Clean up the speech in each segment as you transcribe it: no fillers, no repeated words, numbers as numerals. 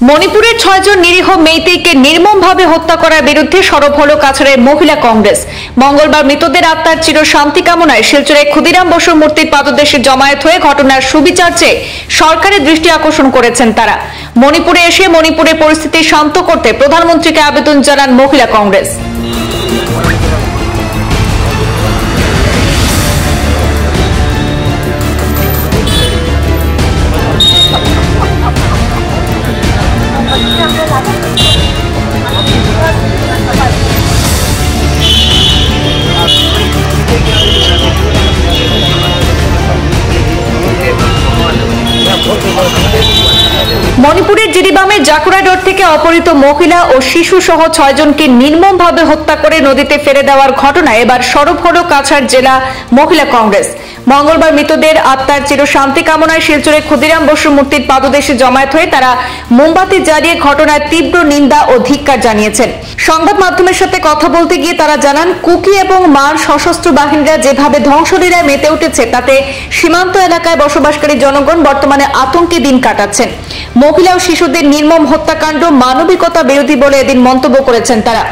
মণিপুরের ৬ জন নিরীহ মেইতেইকে নির্মমভাবে হত্যা করার বিরুদ্ধে সরব হল কাছাড়ের মহিলা কংগ্রেস। মঙ্গলবার মৃতদের আত্মার চিরশান্তি কামনায় শিলচরে ক্ষুদিরাম বসুর মূর্তির পাদদেশে জমায়েত হয়ে ঘটনার সুবিচার চেয়ে সরকারের দৃষ্টি আকর্ষণ করেছেন তারা। মণিপুরে এসে মণিপুরের পরিস্থিতি শান্ত করতে প্রধানমন্ত্রীকে আবেদন জানান মহিলা কংগ্রেস। মণিপুরের জিরিবামের জাকুরা রোড থেকে অপহৃত মহিলা ও শিশু সহ ৬ জনকে নির্মমভাবে হত্যা করে নদীতে ফেলে দেওয়ার ঘটনায় এবার সরব হল কাছাড় জেলা মহিলা কংগ্রেস। মঙ্গলবার মৃতদের আত্মার চিরশান্তি কামনায় শিলচরে ক্ষুদিরাম বসুর মূর্তির পাদদেশে জমায়েত হয়ে তারা মোমবাতি জ্বালিয়ে ঘটনার তীব্র নিন্দা ও ধিক্কার জানিয়েছেন। সংবাদ মাধ্যমের সাথে কথা বলতে গিয়ে তারা জানান, কুকি এবং মার সশস্ত্র বাহিনীরা যেভাবে ধ্বংসলীলায় মেতে উঠেছে তাতে সীমান্ত এলাকায় বসবাসকারী জনগণ বর্তমানে আতঙ্কে দিন কাটাচ্ছেন। মহিলা ও শিশুদের নির্মম হত্যাকাণ্ড মানবিকতা বিরোধী বলে এদিন মন্তব্য করেছেন তারা।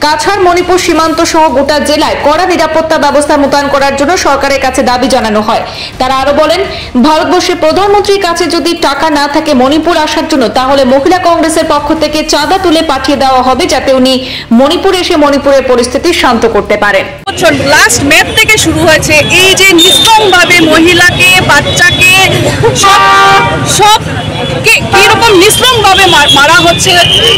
কাছাড় মণিপুর সীমান্ত সহ গোটা জেলায় কড়া নিরাপত্তা ব্যবস্থা মোতায়েন করার জন্য সরকারের কাছে দাবি জানানো হয়। তারা আরো বলেন, ভারতবর্ষের প্রধানমন্ত্রীর কাছে যদি টাকা না থাকে মণিপুর আসার জন্য, তাহলে মহিলা কংগ্রেসের পক্ষ থেকে চাঁদা তুলে পাঠিয়ে দেওয়া হবে যাতে উনি মণিপুর এসে মণিপুরের পরিস্থিতি শান্ত করতে পারেন। লাস্ট মে থেকে শুরু হয়েছে এই যে নিঃসংভাবে মহিলাকে বাচ্চাকে সব কিরকম নিঃসংভাবে মারা হচ্ছে,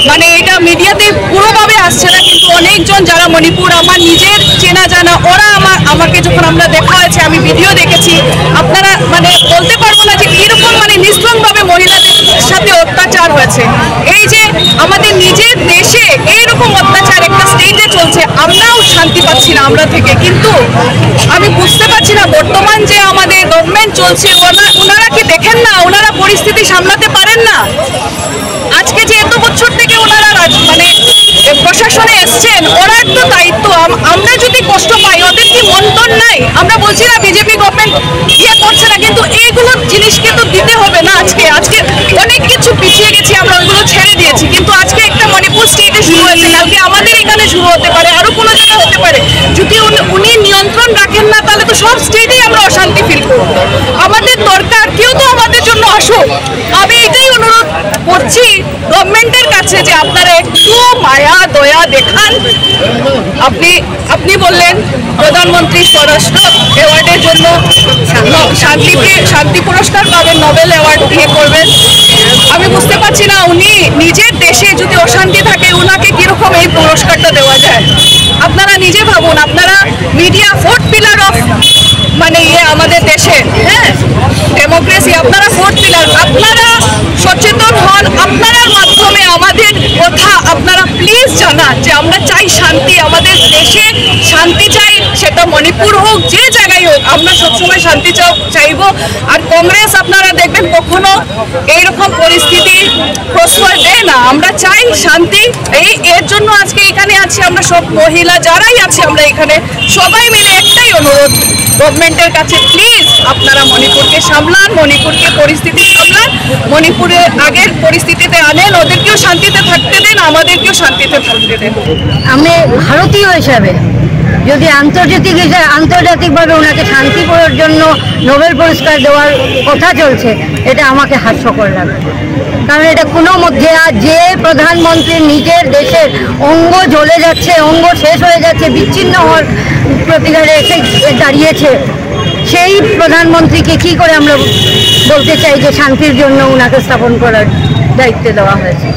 মানে এটা মিডিয়াতে পুরোভাবে আসছে না, কিন্তু অনেকজন যারা মণিপুর আমার নিজের চেনা জানা ওরা আমাকে যখন আমরা দেখা হয়েছে, আমি ভিডিও দেখেছি, আপনারা মানে বলতে পারবো না যে কিরকম মানে নিঃসংভাবে মহিলাদের সাথে অত্যাচার হয়েছে। এই যে আমাদের নিজের দেশে এইরকম অত্যাচার একটা স্টেটে চলছে, আমরাও শান্তি পাচ্ছি না আমরা থেকে। কিন্তু আমি বুঝতে পারছি না বর্তমান যে আমাদের গভর্নমেন্ট চলছে ওনারা কি দেখেন না, ওনারা পরিস্থিতি সামলাতে পারেন না। আজকে যে এত বছর থেকে ওনারা মানে প্রশাসনে এসছেন, ওনার তো দায়িত্ব। আমরা যদি কষ্ট পাই ওদের কি মন্তন নাই? আমরা বলছি না বিজেপি গভর্নমেন্ট ইয়ে করছে না, কিন্তু এইগুলো জিনিসকে তো দিতে হবে না। আজকে অনেক কিছু পিছিয়ে গেছি, আমরা ওইগুলো ছেড়ে দিয়েছি, কিন্তু আজকে একটা মণিপুর স্টেটে শুরু হয়েছে, কালকে আমাদের এখানে শুরু হতে পারে, আরো কোনো জায়গায় হতে পারে। যদি উনি নিয়ন্ত্রণ রাখেন না তাহলে তো সব স্টেটেই আমরা অশান্তি ফিল করব। আমাদের দরকার কেউ তো আমাদের জন্য আসুক। আমি এটাই অনুরোধ করছি গভর্নমেন্টের কাছে যে আপনারা একটু মায়া দয়া দেখান। আপনি বললেন প্রধানমন্ত্রী স্বরাষ্ট্র অ্যাওয়ার্ডের জন্য শান্তি পুরস্কার পাবেন, নোবেল অ্যাওয়ার্ড দিয়ে করবেন। আমি বুঝতে পারছি না উনি নিজের দেশে যদি অশান্তি থাকে ওনাকে কিরকম এই পুরস্কারটা দেওয়া যায়। আপনারা নিজে ভাবুন, আপনারা মিডিয়া ফোর্থ পিলার অফ মানে আমাদের দেশে, হ্যাঁ ডেমোক্রেসি, আপনারা ফোর্থ পিলার। আপনারা সচেতন হন, আপনার মাধ্যমে আমাদের কথা আপনারা প্লিজ জানান যে আমরা চাই শান্তি, আমাদের দেশে শান্তি চাই, সেটা মণিপুর হোক যে জায়গায় হোক, আমরা সবসময় শান্তি চাইবো। আর কংগ্রেস আপনারা দেখবেন কখনো এইরকম পরিস্থিতি প্রশ্রয় দেয় না। আমরা চাই শান্তি, এর জন্য আজকে এখানে আছি আমরা সব মহিলা যারাই আছি, আমরা এখানে সবাই মিলে একটাই অনুরোধ গভর্নমেন্টের কাছে, প্লিজ আপনারা মণিপুরকে সামলান, মণিপুরকে পরিস্থিতি সামলান, মণিপুরের আগের পরিস্থিতিতে আনেন, ওদেরকেও শান্তিতে থাকতে দেন, আমাদেরকেও শান্তিতে থাকতে দেন। আমি ভারতীয় হিসাবে যদি আন্তর্জাতিকভাবে ওনাকে শান্তি করার জন্য নোবেল পুরস্কার দেওয়ার কথা চলছে, এটা আমাকে হাস্যকর লাগে। কারণ এটা কোনো মধ্যে যে প্রধানমন্ত্রী নিজের দেশের অঙ্গ জ্বলে যাচ্ছে, অঙ্গ শেষ হয়ে যাচ্ছে, বিচ্ছিন্ন হওয়ার প্রতিকারে এসে দাঁড়িয়েছে, সেই প্রধানমন্ত্রীকে কি করে আমরা বলতে চাই যে শান্তির জন্য ওনাকে স্থাপন করার দায়িত্ব দেওয়া হয়েছে।